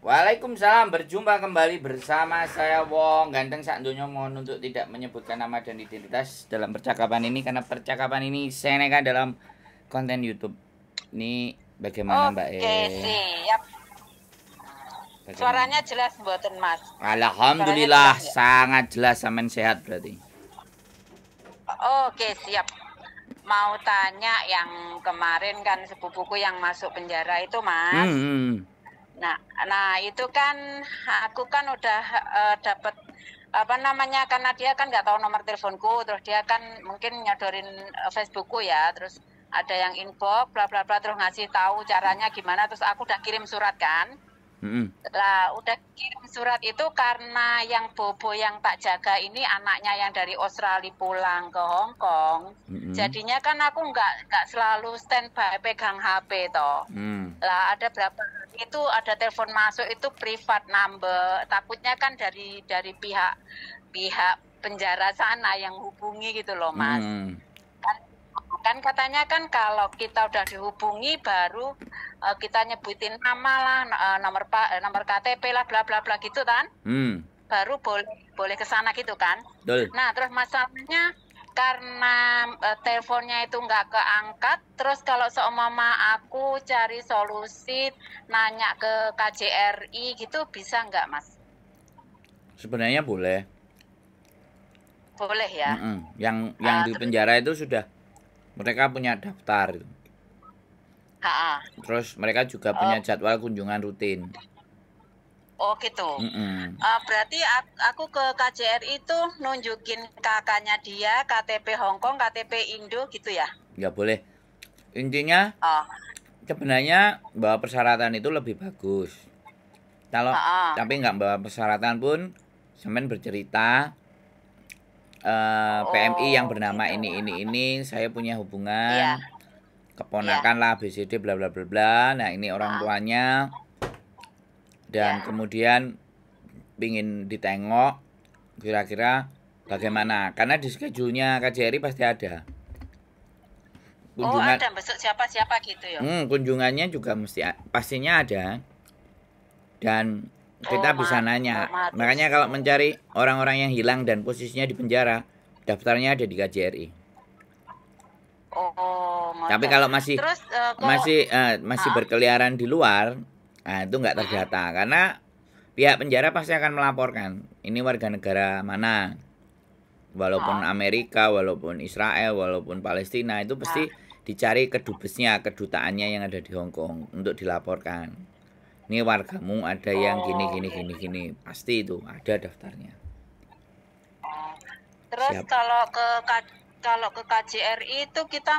Waalaikumsalam, berjumpa kembali bersama saya Wong Ganteng Sak Donya. Mohon untuk tidak menyebutkan nama dan identitas dalam percakapan ini karena percakapan ini saya naikkan dalam konten YouTube. Ini bagaimana Mbak Oke, siap. Bagaimana? Suaranya jelas mboten, Mas? Alhamdulillah jelas, sangat jelas, sampean sehat berarti. Oke, siap. Mau tanya yang kemarin kan sepupuku yang masuk penjara itu, Mas. Nah itu kan aku kan udah dapat apa namanya, karena dia kan nggak tahu nomor teleponku, terus dia kan mungkin nyodorin Facebookku ya, terus ada yang inbox bla bla bla, terus ngasih tahu caranya gimana, terus aku udah kirim surat kan. Lah udah kirim surat itu karena yang Bobo yang tak jaga ini anaknya yang dari Australia pulang ke Hong Kong. Jadinya kan aku nggak selalu standby pegang HP toh. Lah ada berapa itu ada telepon masuk itu privat number, takutnya kan dari pihak penjara sana yang hubungi gitu loh, Mas. Kan katanya kan kalau kita udah dihubungi baru kita nyebutin nama lah, nomor KTP lah, bla bla bla gitu kan, baru boleh ke sana gitu kan. Nah terus masalahnya karena teleponnya itu nggak keangkat, terus kalau seumpama aku cari solusi nanya ke KJRI gitu bisa nggak, Mas? Sebenarnya boleh. Boleh ya. Yang di penjara itu sudah mereka punya daftar. Terus mereka juga punya jadwal kunjungan rutin. Oh gitu. Berarti aku ke KJRI itu nunjukin kakaknya dia, KTP Hongkong, KTP Indo gitu ya? Ya boleh. Intinya sebenarnya bawa persyaratan itu lebih bagus. Kalau tapi nggak bawa persyaratan pun, semen bercerita PMI yang bernama ini saya punya hubungan keponakan lah BCD bla bla bla bla. Nah ini orang tuanya dan kemudian pingin ditengok kira-kira bagaimana, karena di schedule-nya KJRI pasti ada kunjungan. Ada besok siapa gitu ya. Kunjungannya juga pastinya ada dan kita bisa nanya. Makanya kalau mencari orang-orang yang hilang dan posisinya di penjara, daftarnya ada di KJRI. Tapi kalau masih berkeliaran di luar, nah itu nggak terdata karena pihak penjara pasti akan melaporkan ini warga negara mana, walaupun Amerika, walaupun Israel, walaupun Palestina, itu pasti dicari kedubesnya, kedutaannya yang ada di Hong Kong untuk dilaporkan. Ini wargamu ada yang gini, pasti itu ada daftarnya. Terus kalau ke KJRI itu kita,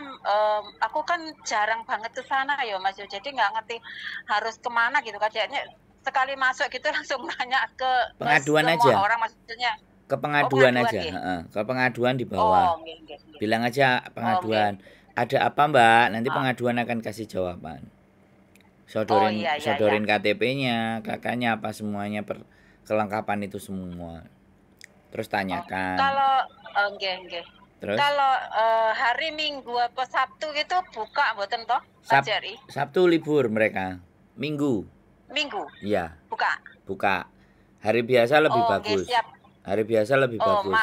aku kan jarang banget ke sana ya Mas, jadi nggak ngerti harus kemana gitu KJRI. Sekali masuk gitu langsung nanya ke pengaduan semua aja. Orang, maksudnya ke pengaduan aja. Ke pengaduan di bawah. Bilang aja pengaduan. Ada apa Mbak? Nanti pengaduan akan kasih jawaban. Sodorin KTP-nya, kakaknya apa semuanya, kelengkapan itu semua. Terus tanyakan. Terus? Kalau hari Minggu apa Sabtu gitu buka mboten toh KJRI? Sabtu libur mereka. Minggu. Iya. Buka. Hari biasa lebih bagus. Hari biasa lebih bagus.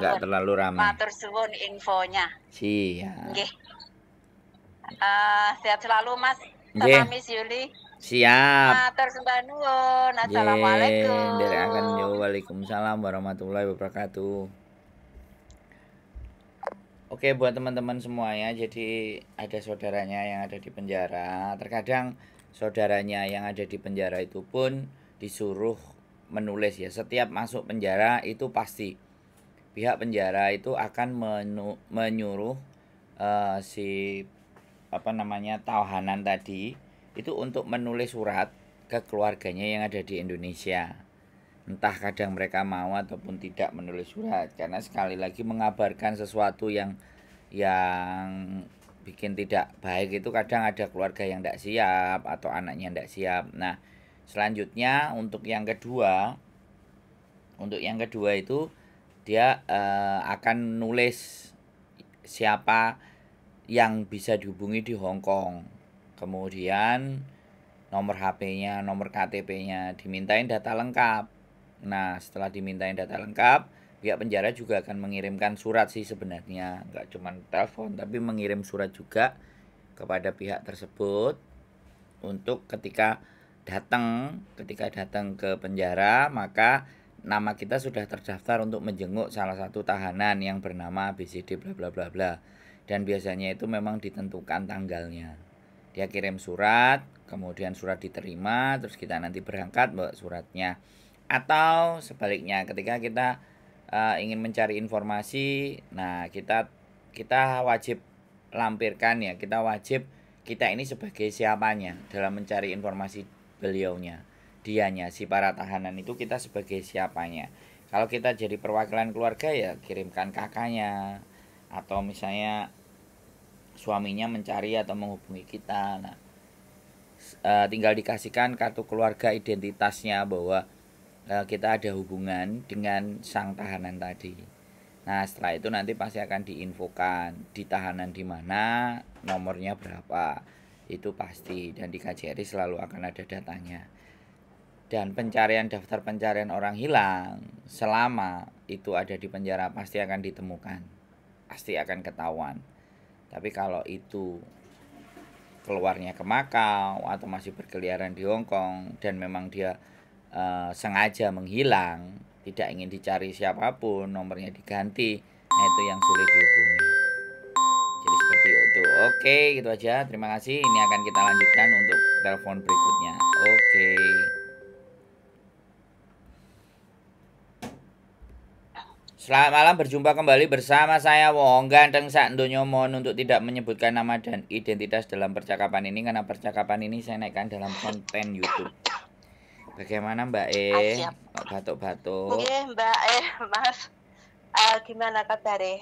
Enggak terlalu ramai. Matur suwun infonya. Siap. Nggih. Sehat selalu Mas. Sama Miss Yuli. Siap. Matur sembah nuwun. Assalamualaikum. Waalaikumsalam warahmatullahi wabarakatuh. Oke, buat teman-teman semuanya, jadi ada saudaranya yang ada di penjara. Terkadang saudaranya yang ada di penjara itu pun disuruh menulis ya. Setiap masuk penjara itu pasti pihak penjara itu akan menyuruh si tahanan tadi itu untuk menulis surat ke keluarganya yang ada di Indonesia. Entah kadang mereka mau ataupun tidak menulis surat, karena sekali lagi mengabarkan sesuatu yang bikin tidak baik itu kadang ada keluarga yang tidak siap atau anaknya tidak siap. Nah selanjutnya untuk yang kedua itu dia akan nulis siapa yang bisa dihubungi di Hong Kong, kemudian nomor HP-nya, nomor KTP-nya, dimintain data lengkap. Nah, setelah dimintain data lengkap, pihak penjara juga akan mengirimkan surat sih sebenarnya, nggak cuma telepon, tapi mengirim surat juga kepada pihak tersebut untuk ketika datang ke penjara, maka nama kita sudah terdaftar untuk menjenguk salah satu tahanan yang bernama ABCD bla bla bla bla. Dan biasanya itu memang ditentukan tanggalnya. Dia kirim surat, kemudian surat diterima, terus kita nanti berangkat bawa suratnya. Atau sebaliknya, ketika kita ingin mencari informasi, nah kita wajib lampirkan ya, kita ini sebagai siapanya dalam mencari informasi beliaunya, dianya, si para tahanan itu kita sebagai siapanya. Kalau kita jadi perwakilan keluarga ya kirimkan kakaknya, atau misalnya suaminya mencari atau menghubungi kita. Nah, tinggal dikasihkan kartu keluarga identitasnya bahwa kita ada hubungan dengan sang tahanan tadi. Nah, setelah itu nanti pasti akan diinfokan di tahanan di mana, nomornya berapa. Itu pasti, dan di KJRI selalu akan ada datanya. Dan daftar pencarian orang hilang selama itu ada di penjara pasti akan ditemukan. Pasti akan ketahuan. Tapi kalau itu keluarnya ke Makau atau masih berkeliaran di Hong Kong dan memang dia sengaja menghilang, tidak ingin dicari siapapun, nomornya diganti, nah itu yang sulit dihubungi. Jadi seperti itu. Oke, gitu aja. Terima kasih. Ini akan kita lanjutkan untuk telepon berikutnya. Oke. Selamat malam, berjumpa kembali bersama saya Wong Ganteng sak donya mohon untuk tidak menyebutkan nama dan identitas dalam percakapan ini karena percakapan ini saya naikkan dalam konten YouTube. Bagaimana Mbak batuk-batuk? Oke, Mbak Mas. Gimana kabarnya?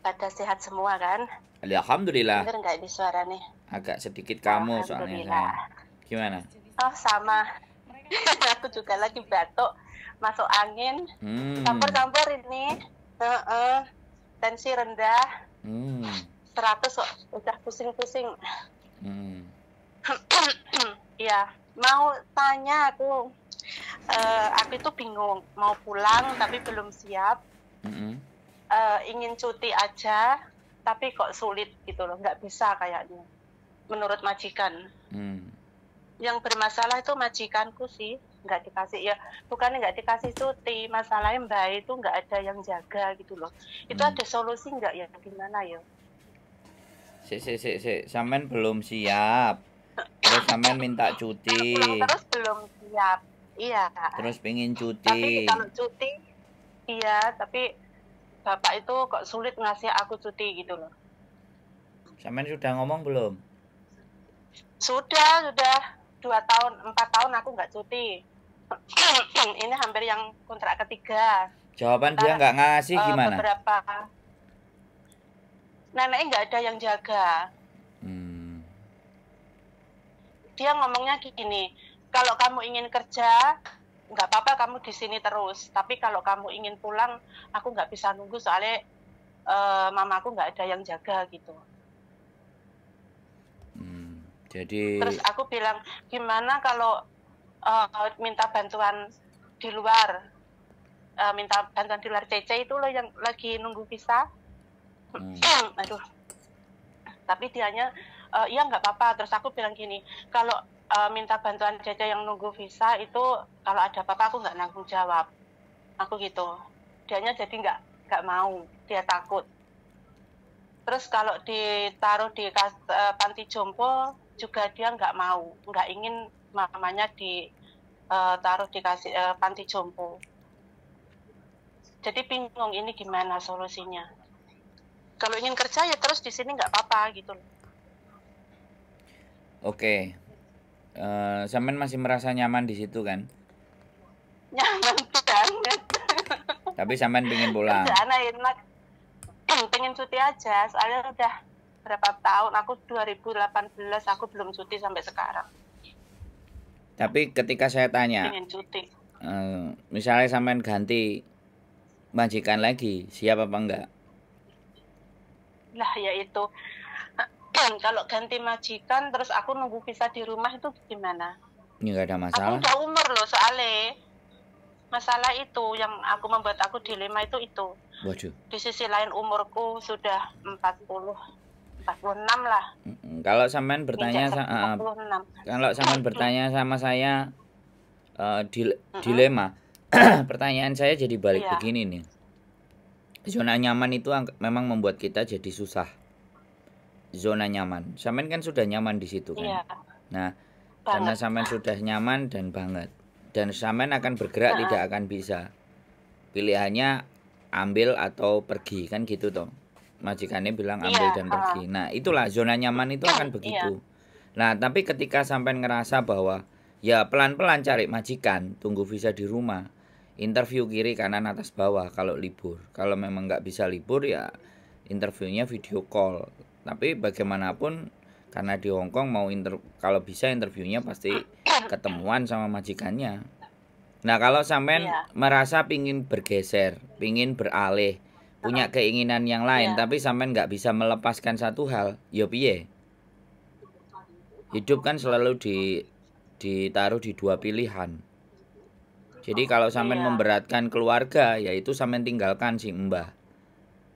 Pada sehat semua kan? Alhamdulillah. Dengar nggak ini suaranya? Agak sedikit kamu soalnya saya. Gimana? Oh sama. Aku juga lagi batuk, masuk angin, campur-campur ini. Tensi rendah. 100 udah pusing-pusing. Iya, mau tanya aku. Aku itu bingung mau pulang tapi belum siap. Ingin cuti aja tapi kok sulit gitu loh, nggak bisa kayaknya menurut majikan. Yang bermasalah itu majikanku sih, nggak dikasih, ya bukannya nggak dikasih cuti, masalahnya Mbak itu nggak ada yang jaga gitu loh. Itu ada solusi nggak ya, gimana ya? Sampean belum siap, terus sampean minta cuti, terus belum siap, iya, terus pengen cuti. Tapi kalau cuti iya, tapi bapak itu kok sulit ngasih aku cuti gitu loh. Sampean sudah ngomong belum? Sudah 4 tahun aku nggak cuti. Ini hampir yang kontrak ketiga. Jawaban dia nggak ngasih gimana? Beberapa neneknya nggak ada yang jaga. Dia ngomongnya gini, kalau kamu ingin kerja nggak apa-apa, kamu di sini terus. Tapi kalau kamu ingin pulang, aku nggak bisa nunggu soalnya mamaku nggak ada yang jaga gitu. Jadi. Terus aku bilang, gimana kalau minta bantuan di luar, Cece itu loh yang lagi nunggu visa. Aduh. Tapi dianya, iya nggak apa-apa. Terus aku bilang gini, kalau minta bantuan Cece yang nunggu visa itu kalau ada apa-apa aku nggak nanggung jawab. Aku gitu. Dianya jadi nggak mau, dia takut. Terus kalau ditaruh di panti jompo juga dia nggak mau, nggak ingin mamanya ditaruh di panti jompo. Jadi bingung ini gimana solusinya. Kalau ingin kerja ya terus di sini nggak apa-apa gitu. Oke. Sampean masih merasa nyaman di situ kan? Nyaman banget. Tapi sampean pengen pulang. Kerjaan enak. Pengen cuti aja, soalnya udah berapa tahun, aku 2018 aku belum cuti sampai sekarang. Tapi ketika saya tanya, pengen cuti. Misalnya sampean ganti majikan lagi, siap apa enggak? Lah ya itu kalau ganti majikan terus aku nunggu visa di rumah itu gimana? Ya nggak ada masalah. Aku udah umur loh soalnya. Masalah itu yang aku membuat aku dilema itu. Waduh. Di sisi lain umurku sudah 46 lah. Kalau sampean bertanya sama saya dilema, pertanyaan saya jadi balik begini nih. Zona nyaman itu memang membuat kita jadi susah. Zona nyaman. Sampean kan sudah nyaman di situ kan. Iya. Nah, karena sampean sudah nyaman dan banget. Dan sampean akan bergerak tidak akan bisa. Pilihannya ambil atau pergi kan gitu toh. Majikannya bilang ambil dan pergi. Nah, itulah zona nyaman itu akan begitu. Nah, tapi ketika sampean ngerasa bahwa ya pelan-pelan cari majikan, tunggu visa di rumah. Interview kiri kanan atas bawah kalau libur. Kalau memang nggak bisa libur ya interviewnya video call. Tapi bagaimanapun karena di Hongkong kalau bisa interviewnya pasti ketemuan sama majikannya. Nah, kalau sampean merasa pingin bergeser, pingin beralih, punya keinginan yang lain, tapi sampean nggak bisa melepaskan satu hal, ya piye? Hidup kan selalu ditaruh di dua pilihan. Jadi kalau sampean memberatkan keluarga, yaitu sampean tinggalkan si Mbah.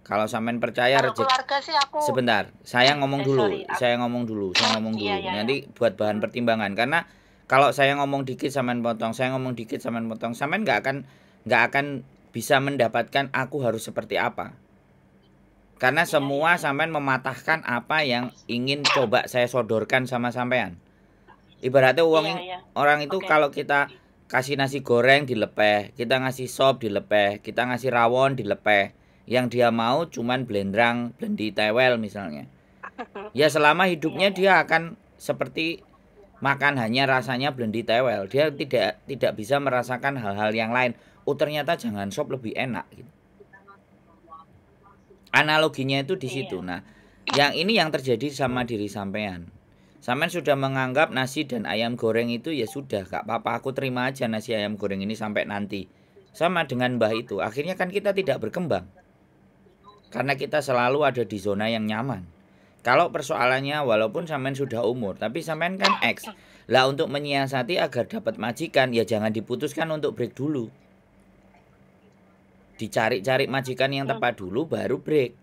Kalau sampean percaya keluarga sih aku... Sebentar, saya ngomong dulu. Nanti buat bahan pertimbangan. Karena kalau saya ngomong dikit sampean potong, sampean nggak akan bisa mendapatkan aku harus seperti apa. Karena semua sampean mematahkan apa yang ingin coba saya sodorkan sama sampean. Ibaratnya orang itu kalau kita kasih nasi goreng dilepeh, kita ngasih sop dilepeh, kita ngasih rawon dilepeh. Yang dia mau cuman blendrang, blendi tewel misalnya. Ya selama hidupnya dia akan seperti makan hanya rasanya blendi tewel. Dia tidak bisa merasakan hal-hal yang lain. Oh ternyata jangan sop lebih enak gitu. Analoginya itu di situ. Nah, yang ini yang terjadi sama diri sampean. Sampean sudah menganggap nasi dan ayam goreng itu ya sudah, gak apa-apa, aku terima aja nasi ayam goreng ini sampai nanti. Sama dengan Mbah itu. Akhirnya kan kita tidak berkembang. Karena kita selalu ada di zona yang nyaman. Kalau persoalannya walaupun sampean sudah umur, tapi sampean kan X. Lah untuk menyiasati agar dapat majikan, ya jangan diputuskan untuk break dulu. Dicari-cari majikan yang tepat dulu baru break.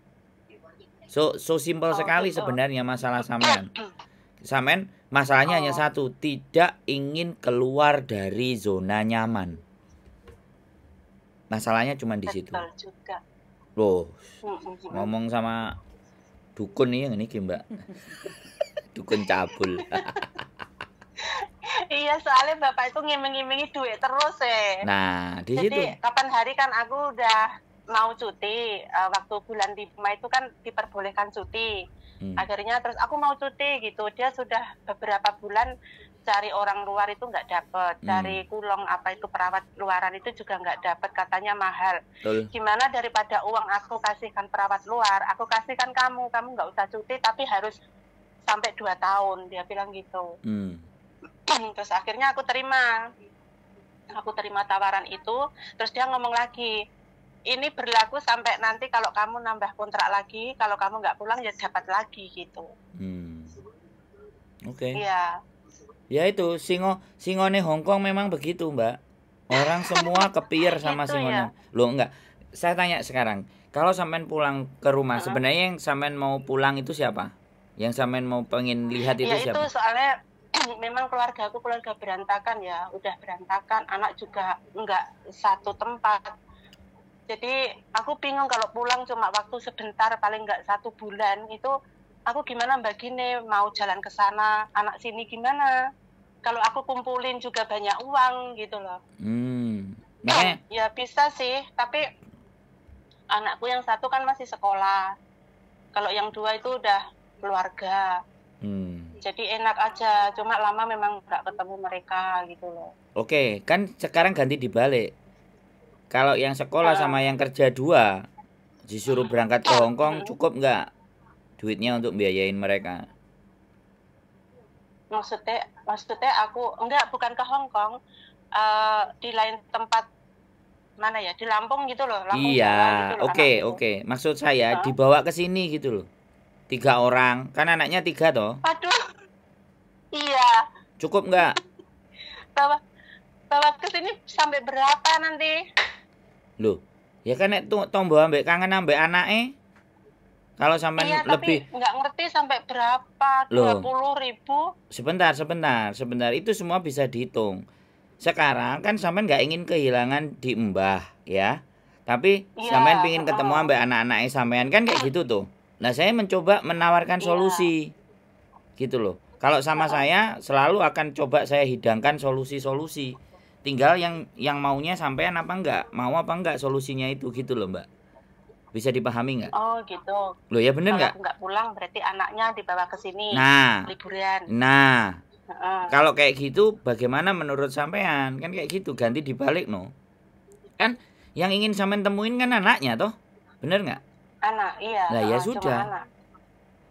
So simple sekali sebenarnya masalah sampean. Sampean masalahnya hanya satu, tidak ingin keluar dari zona nyaman. Masalahnya cuma di situ. Loh, ngomong sama dukun nih yang ini Mbak. Dukun cabul. Iya, soalnya Bapak itu ngiming-ngimingi duit terus ya. Nah, di situ. Jadi kapan hari kan aku udah mau cuti, waktu bulan 5 itu kan diperbolehkan cuti. Akhirnya terus aku mau cuti gitu. Dia sudah beberapa bulan cari orang luar itu nggak dapet, cari kulong apa itu perawat luaran itu juga nggak dapet, katanya mahal. Gimana daripada uang aku kasihkan perawat luar, aku kasihkan kamu nggak usah cuti tapi harus sampai 2 tahun, dia bilang gitu. Terus akhirnya aku terima tawaran itu. Terus dia ngomong lagi, ini berlaku sampai nanti kalau kamu nambah kontrak lagi, kalau kamu nggak pulang ya dapat lagi gitu. Oke. Iya. Ya itu singone Hongkong memang begitu Mbak. Orang semua kepir sama singonya. Loh enggak. Saya tanya sekarang, kalau sampean pulang ke rumah, sebenarnya yang sampean mau pulang itu siapa? Yang sampean mau pengen lihat itu siapa? Ya itu soalnya memang keluarga aku keluarga berantakan ya, udah berantakan, anak juga enggak satu tempat. Jadi aku bingung kalau pulang cuma waktu sebentar, paling enggak 1 bulan itu. Aku gimana Mbak Gine mau jalan ke sana, anak sini gimana? Kalau aku kumpulin juga banyak uang gitu loh. Makanya ya bisa sih, tapi anakku yang satu kan masih sekolah. Kalau yang 2 itu udah keluarga. Jadi enak aja, cuma lama memang nggak ketemu mereka gitu loh. Oke, kan sekarang ganti dibalik. Kalau yang sekolah sama yang kerja 2 disuruh berangkat ke Hongkong, cukup nggak duitnya untuk biayain mereka? Maksudnya aku bukan ke Hongkong, di lain tempat mana ya, di Lampung gitu loh. Lampung iya, Jawa gitu loh, oke. Maksud saya dibawa ke sini gitu loh. 3 orang. Kan anaknya 3 toh. Aduh. Iya. Cukup nggak? Bawa ke sini sampai berapa nanti? Loh, ya kan nek tombo ambek kangen ambek anake. Kalau sampean iya, lebih tapi nggak ngerti sampai berapa, 20.000. Sebentar. Itu semua bisa dihitung. Sekarang kan sampean nggak ingin kehilangan di mbah, ya. Tapi sampean pingin ketemu ambek anak-anaknya sampean kan kayak gitu tuh. Nah, saya mencoba menawarkan solusi. Gitu loh. Kalau sama saya selalu akan coba saya hidangkan solusi-solusi. Tinggal yang maunya sampean apa enggak? Mau apa enggak solusinya itu gitu loh, Mbak. Bisa dipahami nggak? Oh gitu. Loh ya bener nggak? Kalau nggak pulang berarti anaknya dibawa ke sini liburan. Nah, kalau kayak gitu bagaimana menurut sampean? Kan kayak gitu, ganti dibalik no. Kan yang ingin sampean temuin kan anaknya toh, bener nggak? Anak, iya. Nah ya sudah.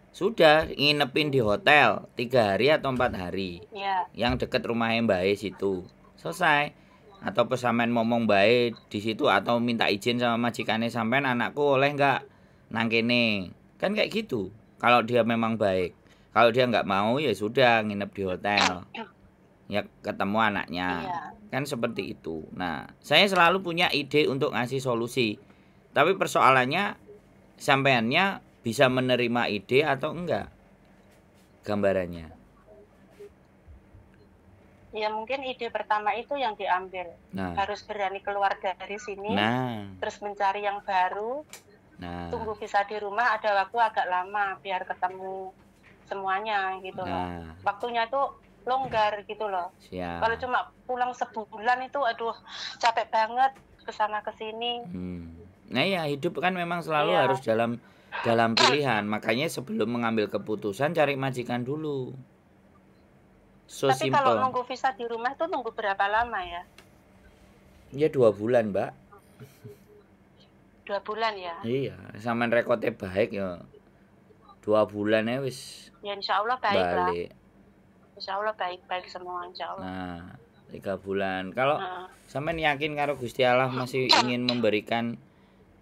Sudah nginepin di hotel 3 hari atau 4 hari. Iya. Yang deket rumahnya Mbak E situ. Selesai. Atau pesamen ngomong baik di situ atau minta izin sama majikannya sampean anakku oleh nggak nang kene. Kan kayak gitu. Kalau dia memang baik. Kalau dia nggak mau ya sudah nginep di hotel. Ya ketemu anaknya. Iya. Kan seperti itu. Nah, saya selalu punya ide untuk ngasih solusi. Tapi persoalannya sampeannya bisa menerima ide atau enggak? Gambarannya. Ya mungkin ide pertama itu yang diambil. Harus berani keluar dari sini, terus mencari yang baru. Tunggu visa di rumah ada waktu agak lama biar ketemu semuanya gitu loh. Waktunya itu longgar gitu loh. Kalau cuma pulang sebulan itu aduh capek banget kesana kesini. Nah ya hidup kan memang selalu harus dalam pilihan. Makanya sebelum mengambil keputusan cari majikan dulu. Tapi simple. Kalau nunggu visa di rumah itu nunggu berapa lama ya? Ya 2 bulan, Mbak. 2 bulan ya? Iya, sampean rekote baik ya. 2 bulan ya wis. Ya insyaallah baik balik. Lah. Insyaallah baik-baik semua insyaallah. Nah, 3 bulan. Kalau sampean yakin karo Gusti Allah masih ingin memberikan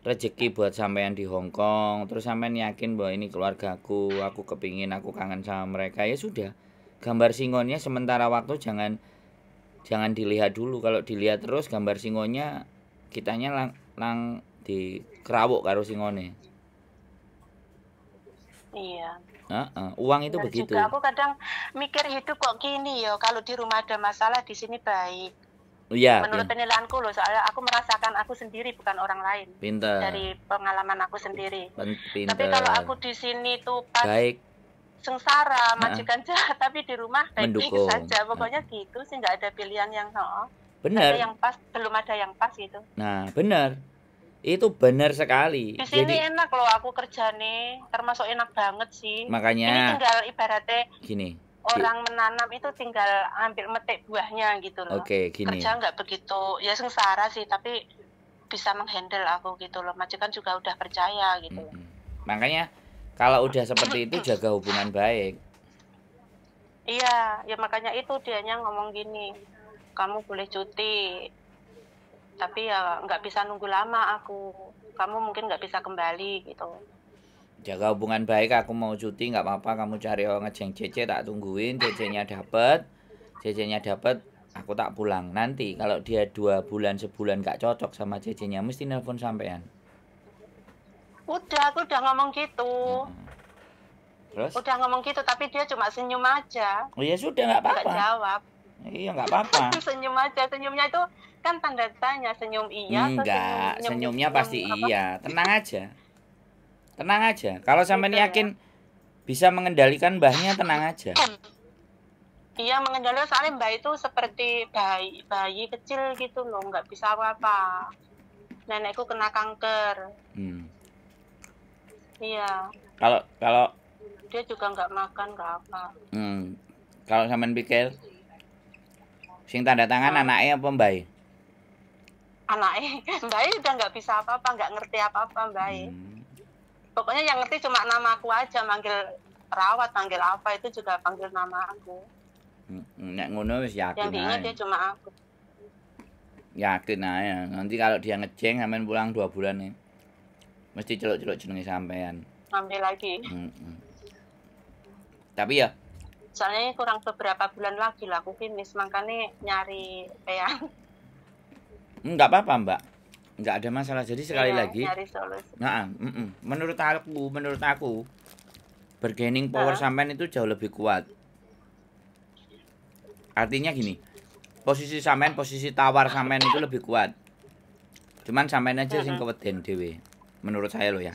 rezeki buat sampean di Hong Kong, terus sampean yakin bahwa ini keluargaku, aku kepingin, aku kangen sama mereka, ya sudah. Gambar singonya sementara waktu jangan dilihat dulu. Kalau dilihat terus gambar singonya kitanya lang di kerawuk karo singone. Iya. Uang itu begitu. Juga aku kadang mikir hidup kok gini ya, kalau di rumah ada masalah di sini baik. Iya. Menurut penilaianku loh, soalnya aku merasakan aku sendiri bukan orang lain. Pinter. Dari pengalaman aku sendiri. Pinter. Tapi kalau aku di sini tuh pas baik. Sengsara, majikan jahat, tapi di rumah baik-baik saja. Pokoknya gitu sih, nggak ada pilihan yang benar. Yang pas, belum ada yang pas gitu. Nah, benar. Itu benar sekali. Di sini enak loh aku kerja nih, termasuk enak banget sih. Makanya ini tinggal ibaratnya gini. Orang menanam itu tinggal ambil metik buahnya gitu loh. Oke, gini. Kerja nggak begitu, ya sengsara sih, tapi bisa menghandle aku gitu loh. Majikan juga udah percaya gitu loh. Makanya kalau udah seperti itu jaga hubungan baik. Iya, ya makanya itu dianya ngomong gini, kamu boleh cuti, tapi ya nggak bisa nunggu lama aku. Kamu mungkin nggak bisa kembali gitu. Jaga hubungan baik, aku mau cuti nggak apa-apa, kamu cari orang ngejeng CC tak tungguin, CC-nya dapet, aku tak pulang. Nanti kalau dia 2 bulan sebulan nggak cocok sama CC-nya, mesti nelpon sampean. Aku udah ngomong gitu. Terus? Udah ngomong gitu, tapi dia cuma senyum aja. Oh ya sudah, nggak apa-apa. Nggak jawab. Iya, nggak apa-apa. Senyum aja, senyumnya itu kan tanda tanya, senyum iya. Enggak, senyumnya pasti iya. Tenang aja. Tenang aja. Kalau sampean yakin bisa mengendalikan mbahnya, tenang aja. Iya, mengendalikan, soalnya mbah itu seperti bayi kecil gitu loh, nggak bisa apa-apa. Nenekku kena kanker. Iya. Kalau dia juga nggak makan, nggak apa. Kalau sampean pikir sing tanda tangan anaknya apa mbak? Anaknya, mbak udah nggak bisa apa-apa, nggak ngerti apa-apa mbak. Pokoknya yang ngerti cuma nama aku aja, manggil rawat, manggil apa itu juga panggil nama aku. Nek ngono wis yakin. Yang diingat dia cuma aku. Yakin aja. Nanti kalau dia ngejeng sampean pulang 2 bulan nih. Mesti celuk-celuk jenenge sampean. ambil lagi. Tapi ya soalnya kurang beberapa bulan lagi lah aku finish, makanya nyari kayak nggak apa-apa Mbak, nggak ada masalah. Jadi sekali lagi nyari solusi. Menurut aku bargaining power sampean itu jauh lebih kuat. Artinya gini, posisi sampean, posisi tawar sampean itu lebih kuat. Cuman sampean aja sing keweden dhewe. Menurut saya loh ya.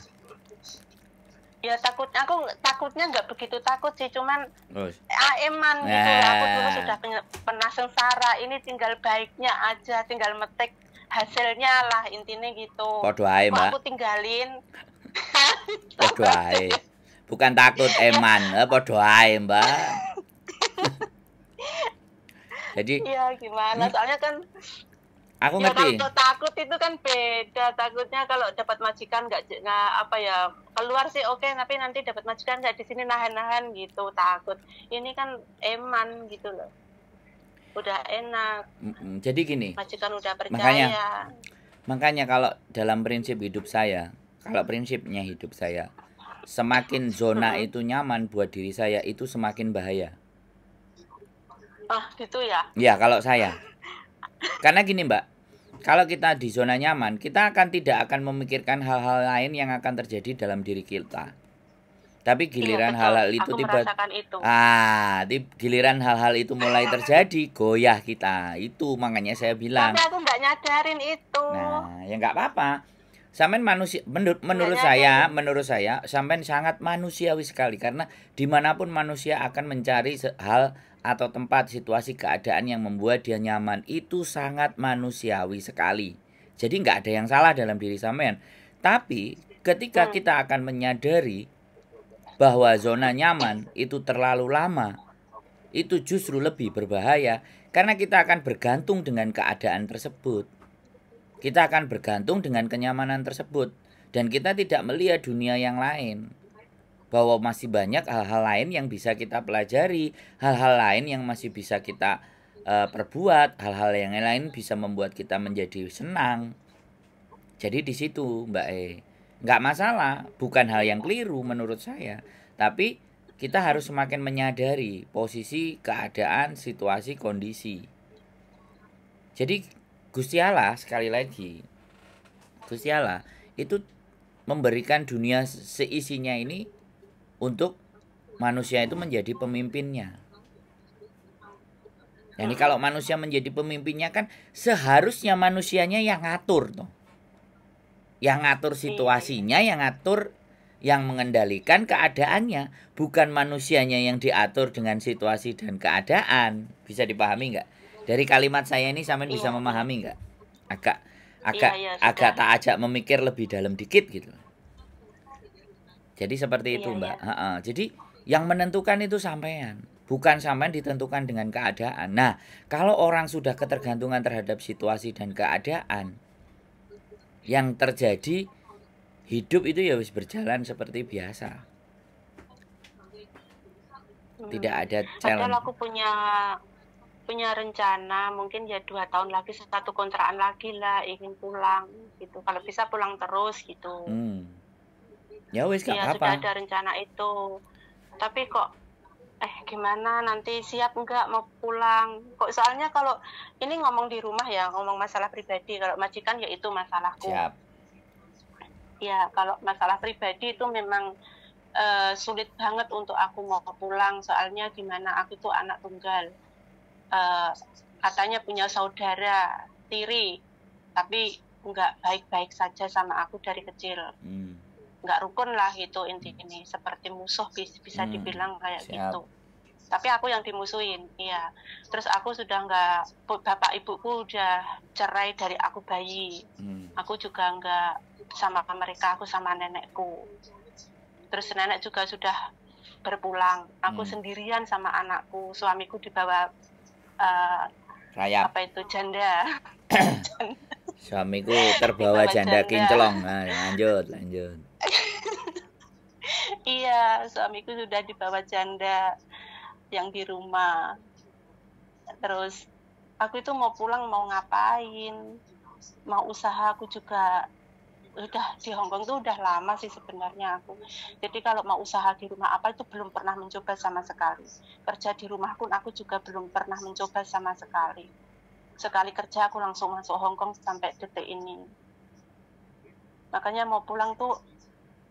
Ya takutnya nggak begitu takut sih, cuman eman gitu lah. Aku dulu sudah pernah sengsara, ini tinggal baiknya aja, tinggal metik hasilnya lah, intinya gitu. Podo ae, Mbak. Aku tinggalin. Podo ae. Bukan takut eman, podo ae, Mbak. Jadi ya gimana, soalnya kan aku ngerti. Kalau takut itu kan beda. Takutnya kalau dapat majikan nggak apa ya, keluar sih oke, tapi nanti dapat majikan nggak di sini nahan-nahan gitu, takut. Ini kan eman gitu loh, udah enak. Jadi gini, majikan udah percaya. Makanya kalau dalam prinsip hidup saya, kalau prinsipnya hidup saya, semakin zona itu nyaman buat diri saya, itu semakin bahaya. Gitu ya? Ya kalau saya. Karena gini Mbak, kalau kita di zona nyaman, kita tidak akan memikirkan hal-hal lain yang akan terjadi dalam diri kita. Tapi giliran hal-hal itu giliran hal-hal itu mulai terjadi, goyah kita. Itu makanya saya bilang. Tapi aku nggak nyadarin itu. Nah, ya nggak apa-apa. Sampean manusia, menurut saya, sampean sangat manusiawi sekali, karena dimanapun manusia akan mencari hal atau tempat, situasi, keadaan yang membuat dia nyaman. Itu sangat manusiawi sekali. Jadi nggak ada yang salah dalam diri sampean. Tapi ketika kita akan menyadari bahwa zona nyaman itu terlalu lama, itu justru lebih berbahaya, karena kita akan bergantung dengan keadaan tersebut. Kita akan bergantung dengan kenyamanan tersebut, dan kita tidak melihat dunia yang lain. Bahwa masih banyak hal-hal lain yang bisa kita pelajari, hal-hal lain yang masih bisa kita perbuat, hal-hal yang lain bisa membuat kita menjadi senang. Jadi di situ Mbak nggak masalah, bukan hal yang keliru menurut saya. Tapi kita harus semakin menyadari posisi, keadaan, situasi, kondisi. Jadi Gusti Allah, sekali lagi, Gusti Allah itu memberikan dunia seisinya ini untuk manusia itu menjadi pemimpinnya. Jadi kalau manusia menjadi pemimpinnya kan seharusnya manusianya yang ngatur tuh. Yang ngatur situasinya, yang ngatur, yang mengendalikan keadaannya, bukan manusianya yang diatur dengan situasi dan keadaan. Bisa dipahami nggak? Dari kalimat saya ini sampean bisa memahami nggak? Agak tak ajak memikir lebih dalam dikit gitu. Jadi seperti itu Mbak. Jadi yang menentukan itu sampean, bukan sampean ditentukan dengan keadaan. Nah, kalau orang sudah ketergantungan terhadap situasi dan keadaan, yang terjadi hidup itu ya wis berjalan seperti biasa. Tidak ada challenge. Padahal aku punya rencana, mungkin ya 2 tahun lagi, 1 kontrakan lagi lah, ingin pulang gitu. Kalau bisa pulang terus gitu. Ya wis gak apa-apa. Sudah ada rencana itu. Tapi kok gimana, nanti siap enggak mau pulang? Kok soalnya kalau ini ngomong di rumah ya, ngomong masalah pribadi, kalau majikan ya itu masalahku. Siap. Ya, kalau masalah pribadi itu memang sulit banget untuk aku mau pulang, soalnya gimana, aku tuh anak tunggal. Katanya punya saudara tiri, tapi enggak baik-baik saja sama aku dari kecil. Nggak rukun lah gitu intinya, seperti musuh bisa dibilang kayak gitu. Tapi aku yang dimusuhin, iya. Terus aku sudah nggak, bapak ibuku udah cerai dari aku bayi. Aku juga nggak sama mereka, aku sama nenekku. Terus nenek juga sudah berpulang. Aku sendirian sama anakku, suamiku dibawa apa itu, janda. Suamiku terbawa janda kinclong. Nah, lanjut. Iya, suamiku sudah dibawa janda yang di rumah. Terus aku itu mau pulang, mau ngapain, mau usaha, aku juga udah di Hong Kong tuh udah lama sih sebenarnya aku. Jadi kalau mau usaha di rumah apa itu belum pernah mencoba sama sekali. Kerja di rumah pun aku juga belum pernah mencoba sama sekali. Sekali kerja aku langsung masuk Hong Kong sampai detik ini. Makanya mau pulang tuh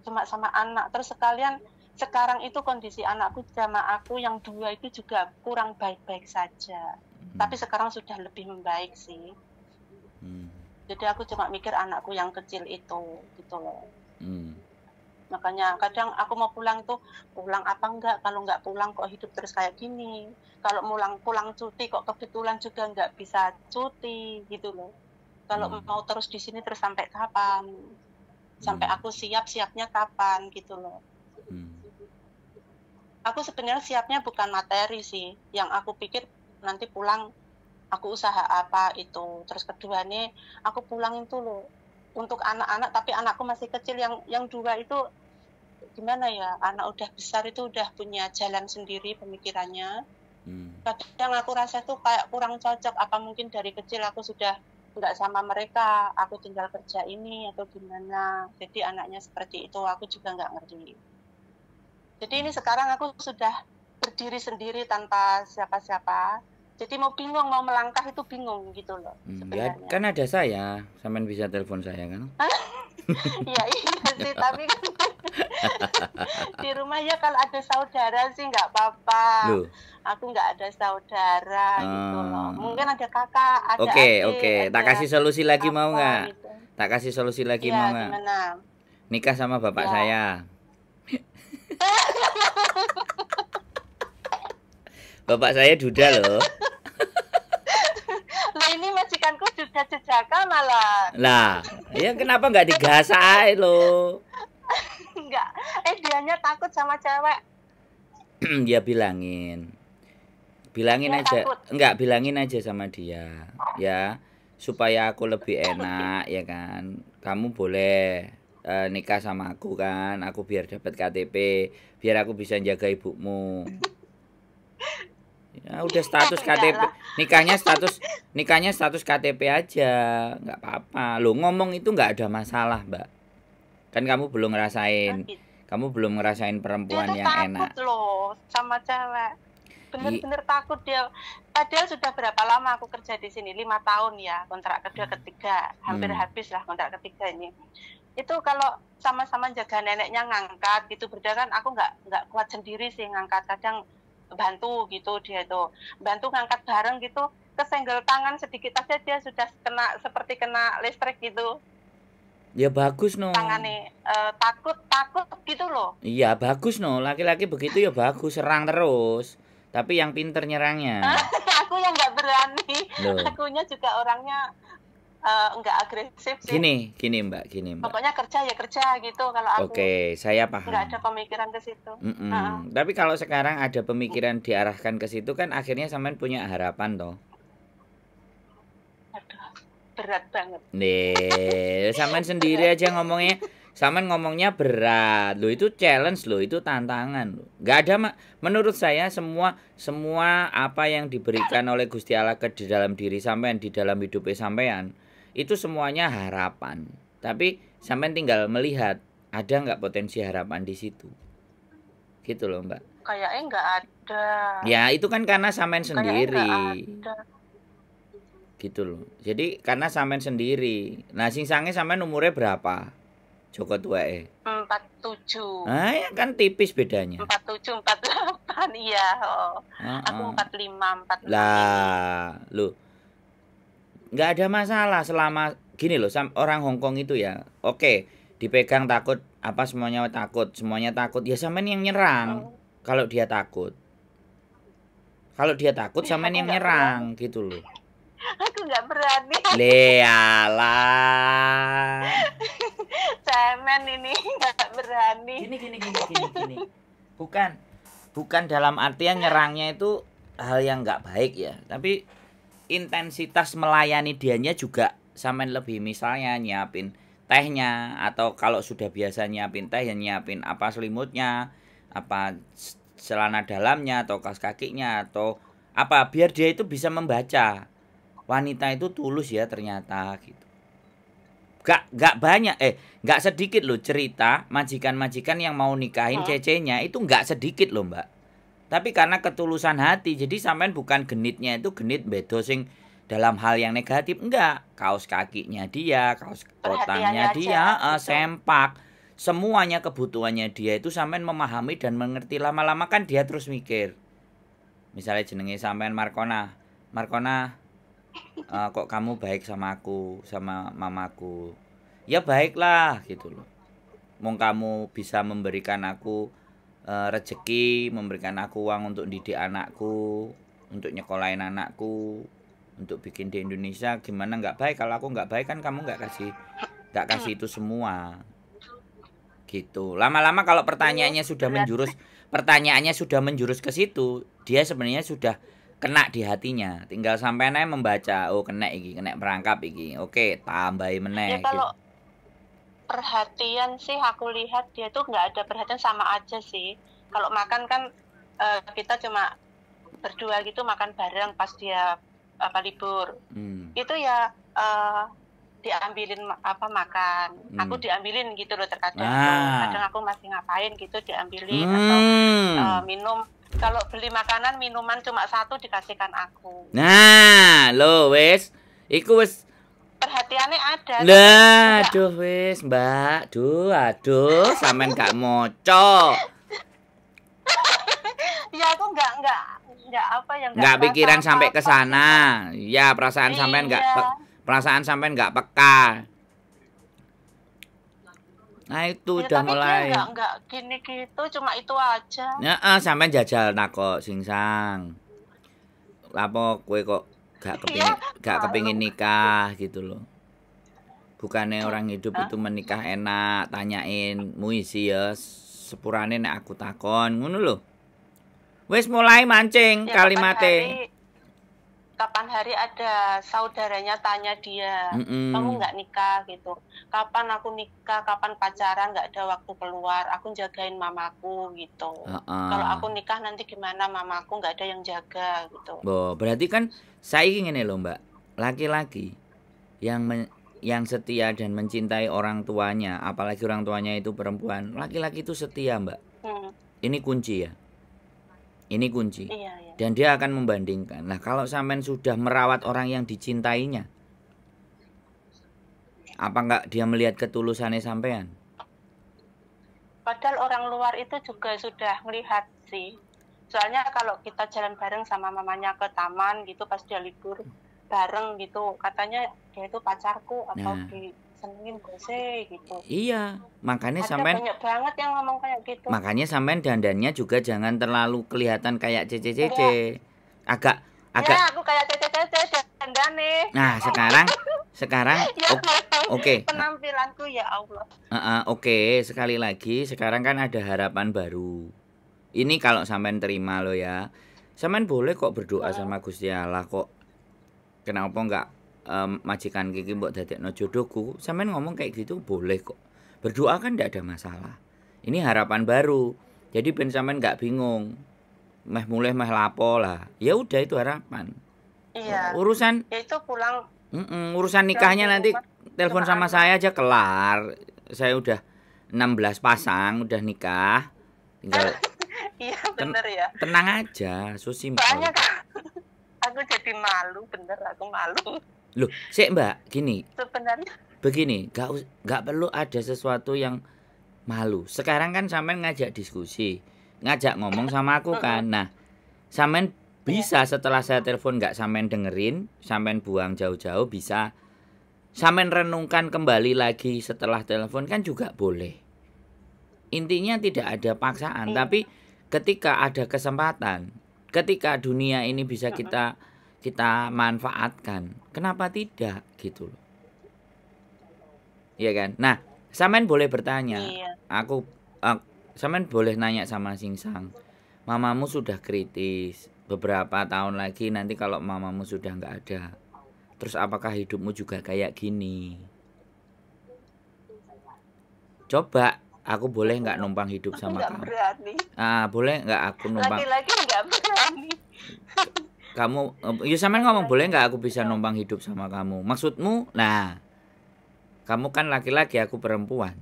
cuma sama anak. Terus sekalian sekarang itu kondisi anakku sama aku yang 2 itu juga kurang baik-baik saja. Tapi sekarang sudah lebih membaik sih. Jadi aku cuma mikir anakku yang kecil itu gitu loh. Makanya kadang aku mau pulang tuh, pulang apa enggak, kalau enggak pulang kok hidup terus kayak gini. Kalau pulang cuti kok kebetulan juga enggak bisa cuti gitu loh. Kalau mau terus di sini terus sampai kapan? Sampai aku siapnya kapan gitu loh. Aku sebenarnya siapnya bukan materi sih. Yang aku pikir nanti pulang aku usaha apa itu. Terus kedua nih aku pulang itu loh untuk anak-anak, tapi anakku masih kecil, yang 2 itu gimana ya, anak udah besar itu udah punya jalan sendiri pemikirannya. Kadang aku rasa tuh kayak kurang cocok, apa mungkin dari kecil aku sudah nggak sama mereka, aku tinggal kerja ini atau gimana. Jadi anaknya seperti itu aku juga nggak ngerti. Jadi ini sekarang aku sudah berdiri sendiri tanpa siapa-siapa. Jadi mau bingung, mau melangkah itu bingung gitu loh. Ya, kan ada saya, sampean bisa telepon saya kan? Ya iya sih, tapi kan di rumah ya kalau ada saudara sih nggak apa-apa. Aku nggak ada saudara gitu loh. Mungkin ada kakak, ada adik. Oke. Tak kasih solusi lagi mau nggak? Gitu. Tak kasih solusi lagi mau nggak? Nikah sama bapak saya. Bapak saya duda loh. Lah ini majikanku duda jejaka malah. Lah, ya kenapa nggak digasai loh? Enggak, dianya takut sama cewek. Ya bilangin aja. Takut. Enggak, bilangin aja sama dia. Ya, supaya aku lebih enak ya kan. Kamu boleh nikah sama aku kan. Aku biar dapat KTP, biar aku bisa jaga ibumu. Ya udah status KTP, nikahnya status KTP aja, nggak apa-apa. Lo ngomong itu nggak ada masalah, Mbak. Kan kamu belum ngerasain, perempuan dia yang enak. Takut loh sama cewek, bener-bener takut dia. Padahal sudah berapa lama aku kerja di sini, 5 tahun ya, kontrak kedua ketiga, hampir habis lah kontrak ketiga ini. Itu kalau sama-sama jaga neneknya ngangkat gitu, berdarah aku nggak kuat sendiri sih ngangkat, kadang bantu gitu, dia tuh bantu ngangkat bareng gitu, kesenggol tangan sedikit aja dia sudah seperti kena listrik gitu. Ya bagus no. Tangannya takut gitu loh. Iya bagus no, laki-laki begitu ya bagus, serang terus. Tapi yang pinter nyerangnya. Aku yang nggak berani. Akunya juga orangnya nggak agresif sih. Gini Mbak. Pokoknya kerja gitu kalau aku. Oke, saya paham. Nggak ada pemikiran ke situ. Tapi kalau sekarang ada pemikiran diarahkan ke situ kan akhirnya sampean punya harapan toh. Aduh, berat banget. Nih, sampean sendiri aja ngomongnya. Sampean ngomongnya berat. Loh itu challenge loh, itu tantangan loh. Nggak ada menurut saya semua apa yang diberikan oleh Gusti Allah ke di dalam diri sampean, di dalam hidupnya sampean. Itu semuanya harapan. Tapi sampean tinggal melihat ada nggak potensi harapan di situ. Gitu loh, Mbak. Kayaknya nggak ada. Ya, itu kan karena sampean sendiri. Gitu loh. Jadi karena sampean sendiri. Nah, sing sange sampean umurnya berapa? Joko tuae. 47. Ah, ya kan tipis bedanya. 47, 48 iya. Aku 45, 46. Lah, loh. Nggak ada masalah selama gini loh, orang Hong Kong itu ya. Oke, dipegang takut, apa semuanya takut. Ya sampean yang nyerang. Kalau dia takut. Sampean yang nyerang gitu loh. Aku nggak berani. Lealah. Cemen ini nggak berani. Gini. Bukan dalam artian nyerangnya itu hal yang nggak baik ya. Tapi intensitas melayani dianya juga sampean lebih, misalnya nyiapin tehnya, atau kalau sudah biasa nyiapin teh ya nyiapin apa selimutnya, apa celana dalamnya atau kaos kakinya atau apa, biar dia itu bisa membaca wanita itu tulus ya ternyata gitu. Nggak banyak, nggak sedikit loh cerita majikan-majikan yang mau nikahin cecenya itu nggak sedikit loh Mbak. Tapi karena ketulusan hati, jadi sampean bukan genitnya itu genit bedo sing dalam hal yang negatif, enggak. Kaos kakinya dia, kaos kotangnya dia, sempak. Semuanya kebutuhannya dia itu sampean memahami dan mengerti. Lama-lama kan dia terus mikir. Misalnya jenenge sampean Markona. Markona, kok kamu baik sama aku, sama mamaku. Ya baiklah gitu loh. Mau kamu bisa memberikan aku rezeki, memberikan aku uang untuk didik anakku, untuk nyekolahin anakku, untuk bikin di Indonesia, gimana nggak baik? Kalau aku nggak baik kan kamu nggak kasih itu semua, gitu. Lama-lama kalau pertanyaannya sudah menjurus ke situ, dia sebenarnya sudah kena di hatinya. Tinggal sampai aja membaca, oh kena perangkap iki, oke tambahin meneh. Ya, kalau perhatian sih aku lihat dia tuh nggak ada perhatian, sama aja sih. Kalau makan kan kita cuma berdua gitu makan bareng pas dia libur. Itu ya diambilin makan. Aku diambilin gitu loh terkadang. Kadang aku masih ngapain gitu diambilin atau minum. Kalau beli makanan minuman cuma satu dikasihkan aku. Nah, lo wes, iku wes perhatiannya ada. Lah, aduh wis, Mbak. Aduh, sampean gak moco. Ya aku enggak pikiran sampai ke sana. Ya, perasaan sampean enggak peka. Nah, itu ya, udah tapi mulai. Dia enggak gini gitu, cuma itu aja. Heeh, sampean jajal kok singsang. Apa kowe kok gak kepingin nikah gitu loh. Bukannya orang hidup itu menikah enak, tanyain muisi ya sepurane nek aku takon ngono lho. Wis mulai mancing ya, kalimatnya. Kapan hari ada saudaranya tanya dia, kamu nggak nikah gitu. Kapan aku nikah, kapan pacaran, nggak ada waktu keluar. Aku jagain mamaku gitu. Kalau aku nikah nanti gimana, mamaku nggak ada yang jaga gitu. Berarti kan saya ingin loh Mbak, laki-laki yang setia dan mencintai orang tuanya, apalagi orang tuanya itu perempuan, laki-laki itu setia Mbak. Ini kunci ya. Ini kunci. Iya. Dan dia akan membandingkan. Nah, kalau sampean sudah merawat orang yang dicintainya, apa enggak dia melihat ketulusannya sampean? Padahal orang luar itu juga sudah melihat sih. Soalnya kalau kita jalan bareng sama mamanya ke taman gitu pas dia libur bareng gitu, katanya dia itu pacarku atau disenengin bose gitu. Iya, makanya sampean banyak banget yang ngomong kayak gitu. Makanya sampean dandannya juga jangan terlalu kelihatan kayak cece-cece. Agak ya, aku kayak cece-cece dandane. Nah, sekarang ya, oke. Penampilanku ya Allah. Oke, sekali lagi sekarang kan ada harapan baru. Ini kalau sampean terima lo ya. Sampean boleh kok berdoa sama Gusti Allah kok. Kenapa enggak majikan Kiki mbok dadekno jodohku? Sampean ngomong kayak gitu boleh kok. Berdoa kan enggak ada masalah. Ini harapan baru. Jadi ben sampean enggak bingung. Meh mulai meh lapo lah. Ya udah itu harapan. Iya. Urusan ya itu pulang. Urusan nikahnya nanti telepon sama saya aja kelar. Saya udah 16 pasang udah nikah. Tinggal iya bener ya. Tenang aja, so simple. Banyak. Aku jadi malu, bener aku malu. Loh, sik Mbak, gini. Sebenarnya begini, gak perlu ada sesuatu yang malu. Sekarang kan sampean ngajak diskusi, ngajak ngomong sama aku kan. Nah, sampean bisa setelah saya telepon gak sampean dengerin, sampean buang jauh-jauh, bisa sampean renungkan kembali lagi setelah telepon kan juga boleh. Intinya tidak ada paksaan, tapi ketika ada kesempatan, ketika dunia ini bisa kita manfaatkan, kenapa tidak gitu loh. Iya kan? Nah, sampean boleh bertanya. Sampean boleh nanya sama Singsang. Mamamu sudah kritis. Beberapa tahun lagi nanti kalau mamamu sudah nggak ada, terus apakah hidupmu juga kayak gini? Coba, aku boleh nggak numpang hidup sama kamu? Berani. Boleh nggak aku numpang? Laki-laki nggak berani. Kamu, ya sampean ngomong boleh nggak aku bisa numpang hidup sama kamu? Maksudmu? Nah, Kamu kan laki-laki, aku perempuan.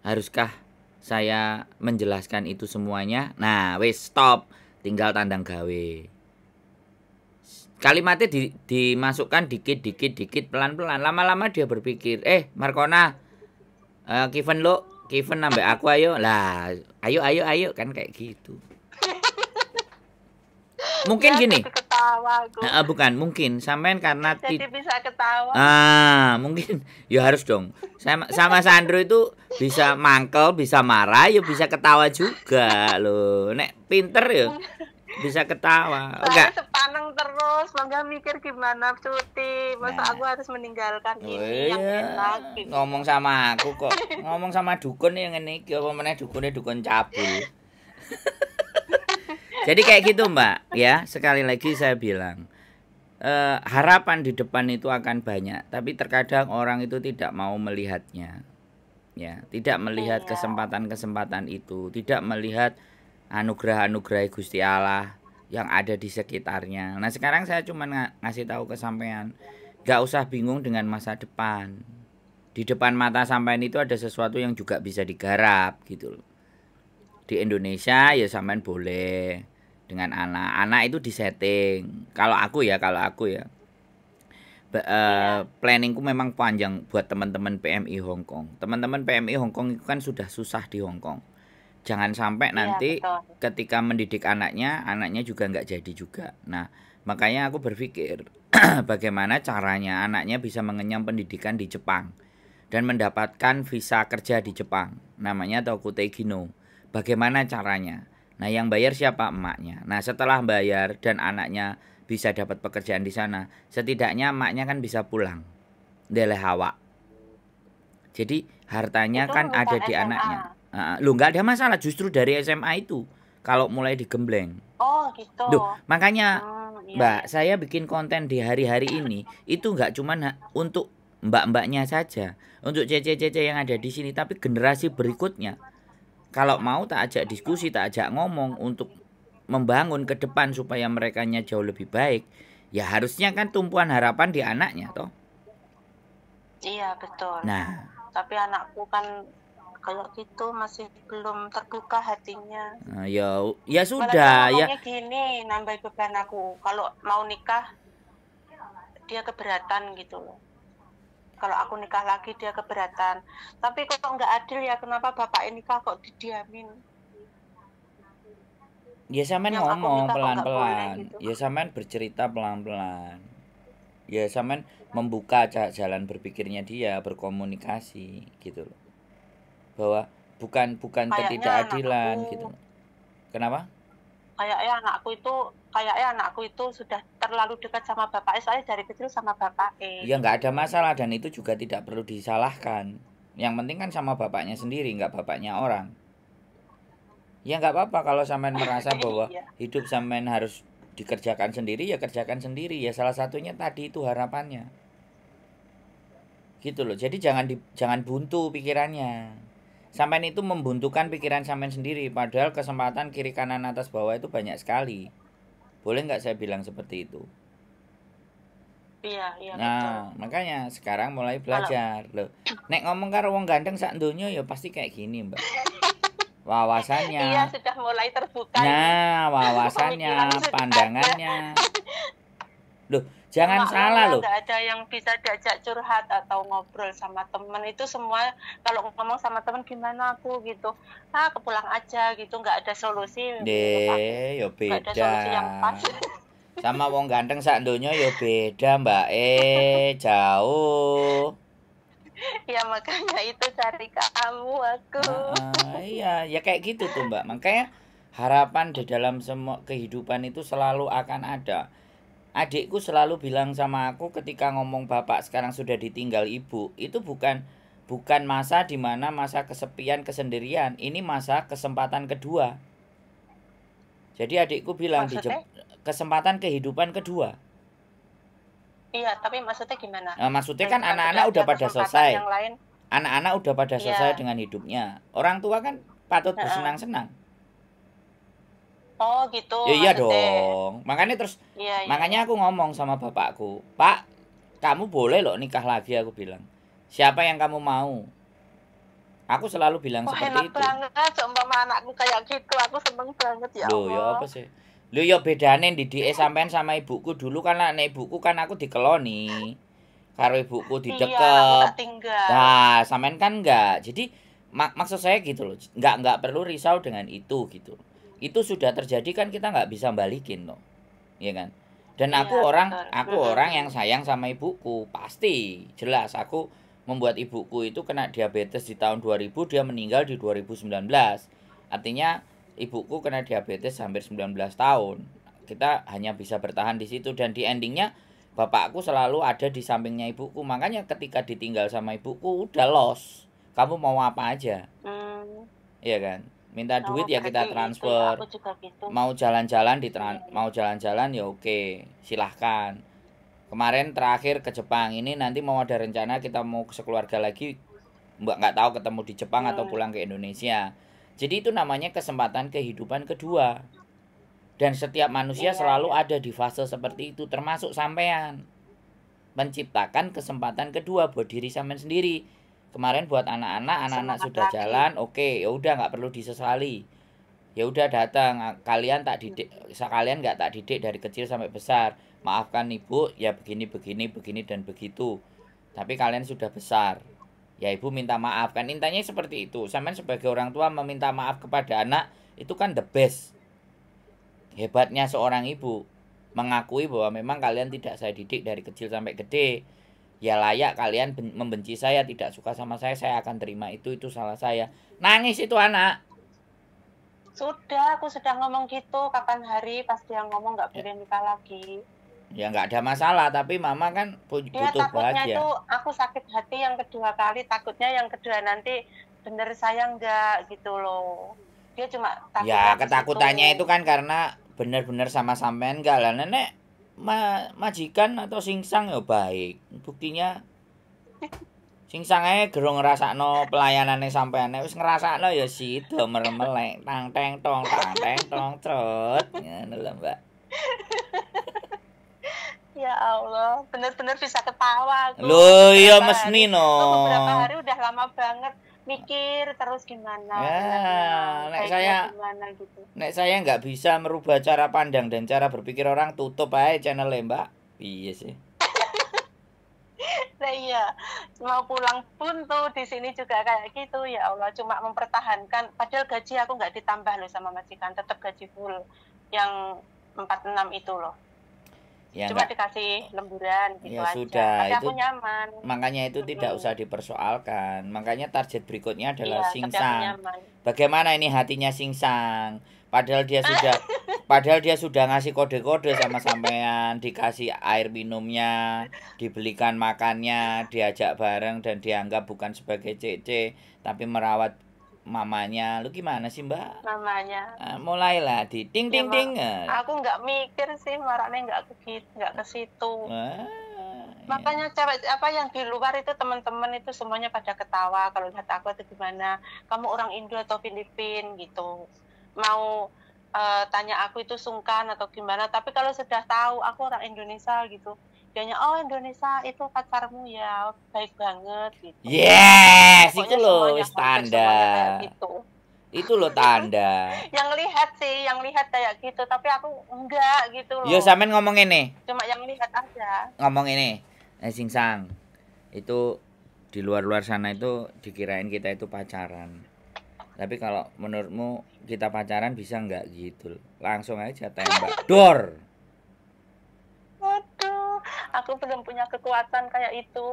Haruskah saya menjelaskan itu semuanya? Nah, wis stop. Tinggal tandang gawe. Kalimatnya dimasukkan dikit pelan-pelan. Lama-lama dia berpikir, Markona, Kiven nambah aku ayo. Lah, ayo kan kayak gitu. Mungkin gini. Bukan, mungkin sampean karena jadi bisa ketawa. Mungkin ya harus dong. Sama Sandro itu bisa mangkel, bisa marah, ya bisa ketawa juga loh. Nek pinter ya bisa ketawa. Saya sepaneng terus, mangga mikir gimana cuti. Masa aku harus meninggalkan ini yang enak gitu. Ngomong sama aku kok. Ngomong sama dukun yang ngene iki apa meneh dukun cabul. Jadi kayak gitu Mbak ya, sekali lagi saya bilang harapan di depan itu akan banyak, tapi terkadang orang itu tidak mau melihatnya, ya, tidak melihat kesempatan-kesempatan itu, tidak melihat anugerah-anugerah Gusti Allah yang ada di sekitarnya. Nah sekarang saya cuma ngasih tahu ke sampean, gak usah bingung dengan masa depan. Di depan mata sampean itu ada sesuatu yang juga bisa digarap gitu loh. Di Indonesia ya sampean boleh dengan anak itu disetting. Kalau aku ya planningku memang panjang buat teman-teman PMI Hong Kong. Teman-teman PMI Hong Kong itu kan sudah susah di Hong Kong. Jangan sampai nanti ketika mendidik anaknya juga nggak jadi juga. Nah makanya aku berpikir bagaimana caranya anaknya bisa mengenyam pendidikan di Jepang dan mendapatkan visa kerja di Jepang. Namanya Tokutei Gino. Bagaimana caranya? Nah yang bayar siapa? Emaknya. Nah setelah bayar dan anaknya bisa dapat pekerjaan di sana, setidaknya emaknya kan bisa pulang deleh hawa. Jadi hartanya itu kan ada di SMA. Anaknya. Loh nggak ada masalah, justru dari SMA itu kalau mulai digembleng. Oh gitu. Loh, makanya Mbak, saya bikin konten di hari-hari ini itu nggak cuma untuk mbak-mbaknya saja, untuk cece-cece yang ada di sini, tapi generasi berikutnya. Kalau mau tak ajak diskusi, tak ajak ngomong untuk membangun ke depan supaya merekanya jauh lebih baik, ya harusnya kan tumpuan harapan di anaknya toh. Iya betul. Nah, tapi anakku kan kayak gitu masih belum terbuka hatinya. Ya sudah ya. Gini nambah beban aku. Kalau mau nikah dia keberatan gitu loh. Kalau aku nikah lagi dia keberatan. Tapi kok nggak adil ya, kenapa bapak nikah kok didiamin? Ya sampean ngomong pelan-pelan. Gitu. Ya sampean bercerita pelan-pelan. Ya sampean membuka jalan berpikirnya dia, berkomunikasi gitu loh. Bahwa bukan ketidakadilan gitu. Kenapa? Kayaknya anakku itu sudah terlalu dekat sama bapaknya, soalnya dari kecil sama bapaknya. Ya nggak ada masalah dan itu juga tidak perlu disalahkan. Yang penting kan sama bapaknya sendiri, nggak bapaknya orang. Ya nggak apa-apa kalau sampean merasa bahwa hidup sampean harus dikerjakan sendiri, ya kerjakan sendiri. Ya salah satunya tadi itu harapannya. Gitu loh. Jadi jangan buntu pikirannya. Sampean itu membuntukan pikiran sampean sendiri, padahal kesempatan kiri kanan atas bawah itu banyak sekali. Boleh nggak saya bilang seperti itu? Iya nah betul. Makanya sekarang mulai belajar loh. Nek ngomong karo wong ganteng sak donya ya pasti kayak gini Mbak. Wawasannya. Iya sudah mulai terbuka. Nah wawasannya, pandangannya. Loh jangan salah loh. Nggak ada yang bisa diajak curhat atau ngobrol sama temen, itu semua kalau ngomong sama temen gimana aku gitu, kepulang aja gitu, nggak ada solusi. Ya beda. Nggak ada solusi yang pas. Sama wong ganteng sak donya ya beda Mbak, jauh. Ya makanya itu cari kamu aku. Iya ya kayak gitu tuh Mbak. Makanya harapan di dalam semua kehidupan itu selalu akan ada. Adikku selalu bilang sama aku ketika ngomong bapak sekarang sudah ditinggal ibu, itu bukan masa dimana masa kesepian kesendirian, ini masa kesempatan kedua. Jadi adikku bilang kesempatan kehidupan kedua. Iya, tapi maksudnya gimana? Maksudnya kan anak-anak udah pada selesai. Anak-anak udah pada selesai dengan hidupnya. Orang tua kan patut bersenang-senang. Oh gitu. Ya iya dong. Makanya terus makanya aku ngomong sama bapakku, Pak, kamu boleh loh nikah lagi, aku bilang. Siapa yang kamu mau? Aku selalu bilang seperti enak itu. Banget, umpama anakku kayak gitu, aku seneng banget ya Loh, Allah. ya apa sih? Loh, ya bedane didike sampean sama ibuku dulu kan nek ibuku kan aku dikeloni. Karo ibuku Iya, anakku didekep. tak tinggal. Nah, sampean kan enggak. Jadi maksud saya gitu loh. Enggak perlu risau dengan itu gitu. Itu sudah terjadi kan kita enggak bisa balikin loh. Iya kan? Dan Iya, aku orang yang sayang sama ibuku, pasti. Jelas aku membuat ibuku itu kena diabetes di tahun 2000, dia meninggal di 2019. Artinya ibuku kena diabetes hampir 19 tahun. Kita hanya bisa bertahan di situ dan di endingnya bapakku selalu ada di sampingnya ibuku. Makanya ketika ditinggal sama ibuku udah lost. Kamu mau apa aja? Iya kan? Minta duit ya kita transfer. Gitu. Mau jalan-jalan mau jalan-jalan ya oke, silahkan. Kemarin terakhir ke Jepang, ini nanti mau ada rencana kita mau sekeluarga lagi, nggak tahu ketemu di Jepang atau pulang ke Indonesia. Jadi itu namanya kesempatan kehidupan kedua. Dan setiap manusia selalu ada di fase seperti itu, termasuk sampean. Menciptakan kesempatan kedua buat diri sampean sendiri. Kemarin buat anak-anak sudah jalan, oke, ya udah nggak perlu disesali. Ya udah datang, kalian tak didik, sekalian nggak tak didik dari kecil sampai besar. Maafkan ibu, ya begini dan begitu. Tapi kalian sudah besar. Ya ibu minta maaf, kan intinya seperti itu. Sampean sebagai orang tua meminta maaf kepada anak itu kan the best. Hebatnya seorang ibu mengakui bahwa memang kalian tidak saya didik dari kecil sampai gede. Ya layak kalian membenci saya, tidak suka sama saya akan terima itu salah saya. Nangis itu anak. Sudah, aku sudah ngomong gitu, kapan hari pas dia ngomong nggak boleh nikah lagi. Ya nggak ada masalah, tapi mama kan butuh takutnya bahagia. Itu aku sakit hati yang kedua kali, takutnya yang kedua nanti bener saya enggak gitu loh. Dia cuma takut. Ya ketakutannya itu kan karena bener-bener sama sampean enggak lah. Nenek majikan atau singsang ya baik. Buktinya singsang ae gerung ngrasakno pelayanane sampean. Wis ngrasakno ya sida mermelek tang teng tong trot. Ngono lho, Mbak. Ya Allah, bener-bener bisa ketawa aku. Loh, iya mesti no. Beberapa hari udah lama banget mikir terus gimana. Nek saya nggak bisa merubah cara pandang dan cara berpikir orang, tutup aja channelnya, Mbak. Iya sih. Nah iya, mau pulang pun tuh di sini juga kayak gitu. Ya Allah, cuma mempertahankan. Padahal gaji aku nggak ditambah loh sama majikan, tetap gaji full yang 46 itu loh. Ya, cuma dikasih lemburan gitu ya aja. Sudah, tapi itu aku nyaman. Makanya itu tidak usah dipersoalkan. Makanya target berikutnya adalah singsang. Bagaimana ini hatinya singsang? Padahal dia sudah ngasih kode-kode sama sampean, dikasih air minumnya, dibelikan makannya, diajak bareng dan dianggap bukan sebagai cece, tapi merawat mamanya. Lu gimana sih, Mbak? Mamanya. Mulailah di ting ting ting. Aku nggak mikir sih, marahnya nggak ke situ. Makanya cewek yang di luar itu teman-teman itu semuanya pada ketawa kalau lihat aku itu gimana. Kamu orang Indo atau Filipin gitu. Mau tanya aku itu sungkan atau gimana. Tapi kalau sudah tahu aku orang Indonesia gitu. Dianya, oh Indonesia itu pacarmu ya, baik banget gitu. Yes, itu loh tanda. Gitu. Itu loh tanda. yang lihat kayak gitu, tapi aku enggak gitu loh. Yo sampean ngomong ini. Cuma yang lihat aja. Ngomong ini. Singsang. Itu di luar sana itu dikirain kita itu pacaran. Tapi kalau menurutmu kita pacaran bisa enggak gitu? Langsung aja tembak. Dor. Aku belum punya kekuatan kayak itu.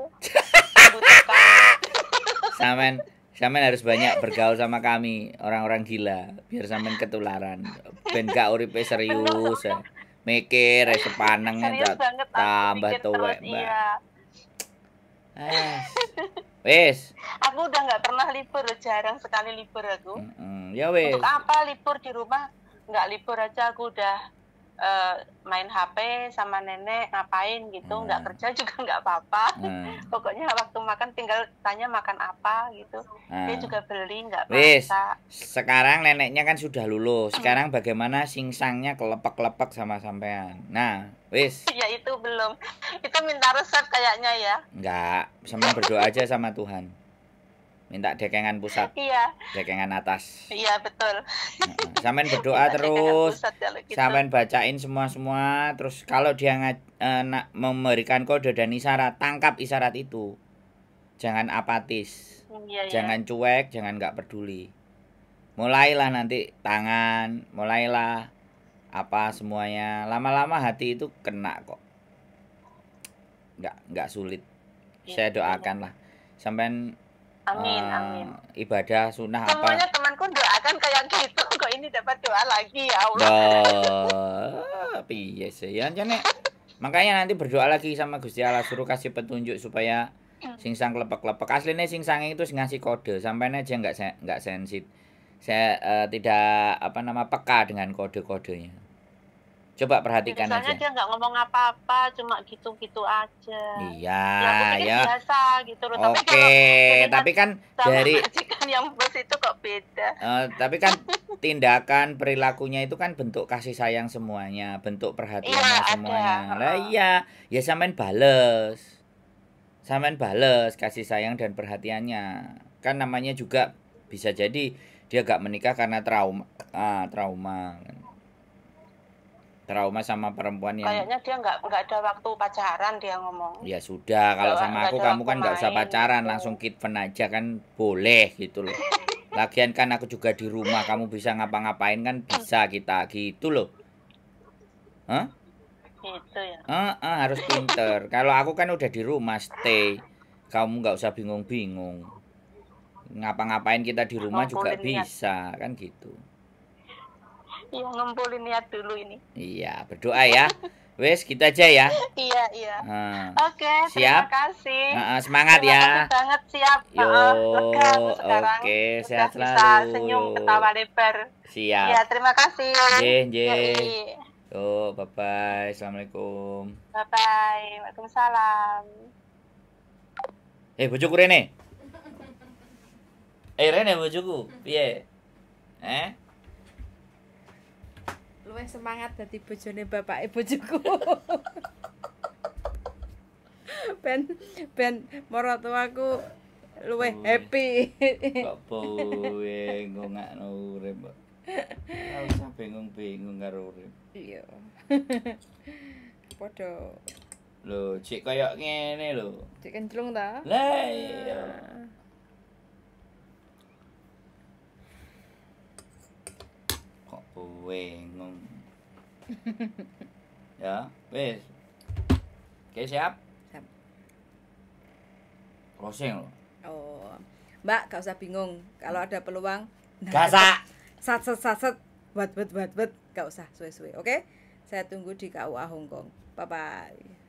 Sampean harus banyak bergaul sama kami, orang-orang gila, biar sampean ketularan. Ben gak uripe serius. Mikir sepaneng tambah tuwek, Mbak. Iya. Wes. Aku udah nggak pernah libur, jarang sekali libur aku. Ya wes. Untuk apa libur di rumah? Nggak libur aja aku udah main HP sama nenek ngapain gitu, nggak kerja juga nggak apa-apa. Pokoknya waktu makan tinggal tanya makan apa gitu. Dia juga beli, nggak masak. Sekarang neneknya kan sudah lulus. Sekarang bagaimana singsangnya kelepek-kelepek sama sampean? Nah, wis. Ya itu belum. Itu minta resep kayaknya ya. Enggak, sampean berdoa aja sama Tuhan. Minta dekengan pusat. Iya. Dekengan atas. Iya, betul. Sampean berdoa terus. Gitu. Sampean bacain semua terus kalau dia memberikan kode dan isyarat, tangkap isyarat itu. Jangan apatis. Iya, jangan cuek, jangan nggak peduli. Mulailah nanti tangan, mulailah apa semuanya. Lama-lama hati itu kena kok. Nggak sulit. Saya doakan lah. Sampean amin. Ibadah sunnah semuanya apa? Temanku doakan kayak gitu. Kok ini dapat doa lagi ya Allah. Piye sih ya makanya nanti berdoa lagi sama Gusti Allah, suruh kasih petunjuk supaya singsang kelepek-kelepek. Aslinya singsang itu ngasih kode, sampai aja nggak sensitif. Saya tidak peka dengan kode-kodenya. Coba perhatikan aja. Biasanya dia nggak ngomong apa-apa, cuma gitu-gitu aja. Iya, ya. Biasa gitu loh. Oke, tapi kan dari yang bos itu kok beda. Tapi kan tindakan perilakunya itu kan bentuk kasih sayang semuanya, bentuk perhatiannya semuanya. Lah iya, ya sampean bales. Sampean bales kasih sayang dan perhatiannya. Kan namanya juga bisa jadi dia gak menikah karena trauma sama perempuan yang kayaknya dia nggak ada waktu pacaran, dia ngomong. Ya sudah, kalau sama aku kamu kan nggak usah pacaran gitu. Langsung kitven aja kan boleh gitu loh. Lagian kan aku juga di rumah, kamu bisa ngapa-ngapain kan bisa kita gitu loh. Hah? Gitu ya. Harus pinter. Kalau aku kan udah di rumah stay, kamu nggak usah bingung-bingung. Ngapa-ngapain kita di rumah juga bisa kan gitu. Iya, ngumpulin niat dulu ini. Iya, berdoa ya. Wes, kita aja ya. Iya. Oke, siap. Terima kasih. Semangat ya. Terima kasih banget, siap. Oke, sehat selalu. Bisa senyum, ketawa lebar. Siap. Ya, terima kasih. Yo, bye-bye. Assalamualaikum. Bye-bye. Waalaikumsalam. Bojoku Rene. Rene bojoku. Piye? Luwih semangat dadi bojone bapake bojoku. ben maratuaku luwih happy. Kok bowe ngongakno urip. Ora usah bingung-bingung karo urip. Iya. Padha. Lho, cek koyo ngene lho. Cek kenclung ta? Lah iya. Bingung. Ya, wes. Oke, siap? Siap. Closing loh. Oh. Mbak, gak usah bingung. Kalau ada peluang, gasak. Sat, buat. Gak usah suwe-suwe, oke? Saya tunggu di KUA Hongkong. Bye-bye.